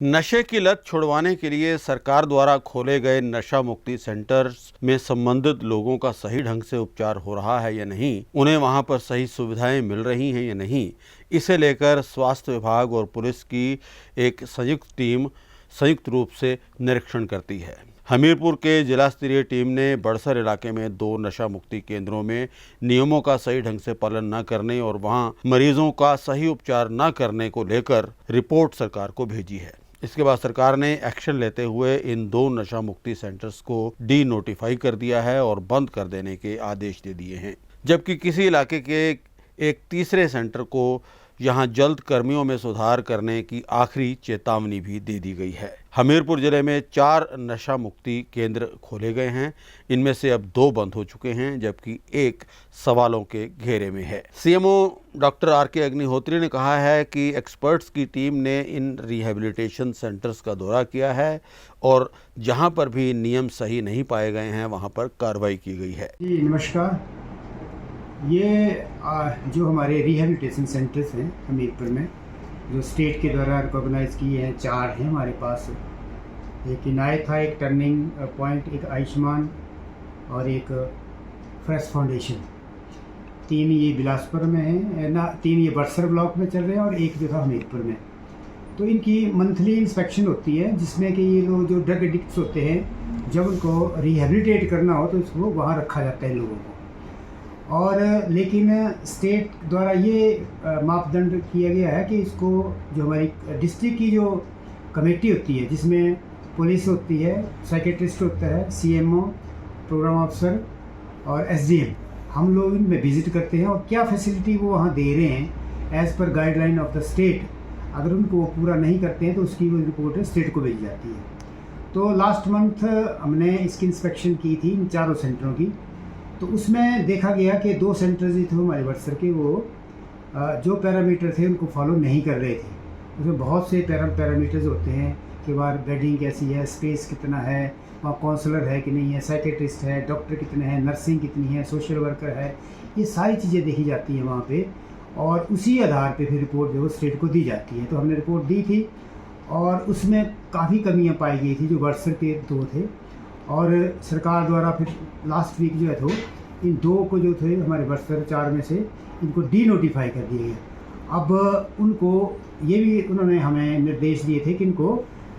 नशे की लत छुड़वाने के लिए सरकार द्वारा खोले गए नशा मुक्ति सेंटर्स में संबंधित लोगों का सही ढंग से उपचार हो रहा है या नहीं, उन्हें वहां पर सही सुविधाएं मिल रही हैं या नहीं, इसे लेकर स्वास्थ्य विभाग और पुलिस की एक संयुक्त टीम संयुक्त रूप से निरीक्षण करती है। हमीरपुर के जिला स्तरीय टीम ने बड़सर इलाके में 2 नशा मुक्ति केंद्रों में नियमों का सही ढंग से पालन न करने और वहां मरीजों का सही उपचार न करने को लेकर रिपोर्ट सरकार को भेजी है। इसके बाद सरकार ने एक्शन लेते हुए इन 2 नशा मुक्ति सेंटर्स को डी नोटिफाई कर दिया है और बंद कर देने के आदेश दे दिए हैं, जबकि किसी इलाके के एक तीसरे सेंटर को यहां जल्द कर्मियों में सुधार करने की आखिरी चेतावनी भी दे दी गई है। हमीरपुर जिले में 4 नशा मुक्ति केंद्र खोले गए हैं। इनमें से अब 2 बंद हो चुके हैं, जबकि एक सवालों के घेरे में है। CMO doctor R K. अग्निहोत्री ने कहा है कि एक्सपर्ट्स की टीम ने इन रिहैबिलिटेशन सेंटर्स का दौरा किया है और जहां पर भी नियम सही नहीं पाए गए हैं वहां पर कार्रवाई की गई है। जी नमस्कार। ये जो हमारे रिहैबिलिटेशन सेंटर्स हैं हमीरपुर में, जो स्टेट के द्वारा रिकॉग्नाइज किए हैं, 4 हैं हमारे पास। एक इनायत था, एक टर्निंग पॉइंट, एक आयुष्मान और एक फ्रेश फाउंडेशन। 3 ये बिलासपुर में हैं ना, 3 ये बड़सर ब्लॉक में चल रहे हैं और एक जो था हमीरपुर में। तो इनकी मंथली इंस्पेक्शन होती है, जिसमें कि ये लोग जो ड्रग एडिक्ट्स होते हैं, जब उनको रिहैबिलिटेट करना हो तो इसको वहाँ रखा जाता है इन लोगों को। और लेकिन स्टेट द्वारा ये मापदंड किया गया है कि इसको जो हमारी डिस्ट्रिक्ट की जो कमेटी होती है, जिसमें पुलिस होती है, साइकेट्रिस्ट होता है, सीएमओ, प्रोग्राम ऑफिसर और एसडीएम, हम लोग इनमें विजिट करते हैं और क्या फैसिलिटी वो वहाँ दे रहे हैं as per guideline of the state. अगर उनको वो पूरा नहीं करते हैं तो उसकी वो रिपोर्ट स्टेट को भेजी जाती है। तो लास्ट मंथ हमने इसकी इंस्पेक्शन की थी इन 4 सेंटरों की। तो उसमें देखा गया कि 2 सेंटर्स ही थे हमारे बड़सर के, वो जो पैरामीटर थे उनको फॉलो नहीं कर रहे थे। उसमें बहुत से पैरामीटर्स होते हैं कि वहाँ बेडिंग कैसी है, स्पेस कितना है, वहाँ काउंसलर है कि नहीं है, साइकेट्रिस्ट है, डॉक्टर कितने हैं, नर्सिंग कितनी है, सोशल वर्कर है, ये सारी चीज़ें देखी जाती हैं वहाँ पे। और उसी आधार पे फिर रिपोर्ट जो स्टेट को दी जाती है। तो हमने रिपोर्ट दी थी और उसमें काफ़ी कमियाँ पाई गई थी जो बड़सर के 2 थे। और सरकार द्वारा फिर लास्ट वीक जो है तो इन 2 को जो थे हमारे बड़सर 4 में से इनको डी नोटिफाई कर दिए गए। अब उनको ये भी उन्होंने हमें निर्देश दिए थे कि इनको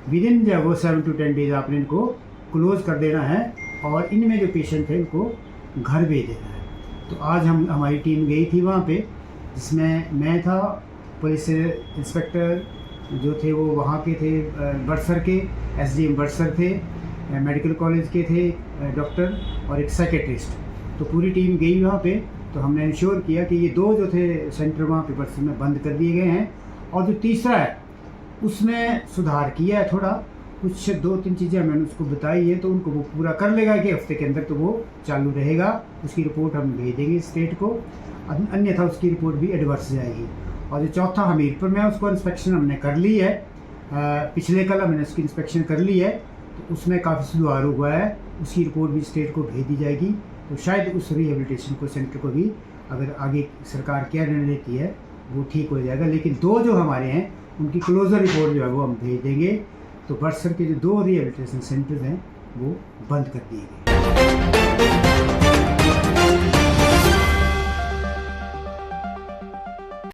विद इन जो वो 7 to 10 डेज आपने इनको क्लोज़ कर देना है और इनमें जो पेशेंट थे इनको घर भेज देना है। तो आज हमारी टीम गई थी वहाँ पे, जिसमें मैं था, पुलिस इंस्पेक्टर जो थे वो वहाँ के थे बड़सर के, एसडीएम बड़सर थे, मेडिकल कॉलेज के थे डॉक्टर और एक साइकेट्रिस्ट। तो पूरी टीम गई वहाँ पे। तो हमने इंश्योर किया कि ये 2 जो थे सेंटर वहाँ पे बड़सर में बंद कर दिए गए हैं और जो तीसरा है उसमें सुधार किया है थोड़ा, कुछ 2-3 चीज़ें मैंने उसको बताई है, तो उनको वो पूरा कर लेगा कि हफ्ते के अंदर तो वो चालू रहेगा। उसकी रिपोर्ट हम भेज देंगे स्टेट को, अन्यथा उसकी रिपोर्ट भी एडवर्स जाएगी। और जो चौथा हमीरपुर में उसको इंस्पेक्शन हमने कर ली है, पिछले कल हमने उसकी इंस्पेक्शन कर ली है, तो उसमें काफ़ी सुधार हुआ है। उसकी रिपोर्ट भी स्टेट को भेज दी जाएगी। तो शायद उस रिहेबिलिटेशन को सेंटर को भी अगर आगे सरकार क्या निर्णय लेती है वो ठीक हो जाएगा। लेकिन 2 जो हमारे हैं उनकी क्लोजर रिपोर्ट जो है वो हम भेज देंगे। तो बड़सर के जो 2 रिहेबिलिटेशन सेंटर्स हैं वो बंद कर दिए गए।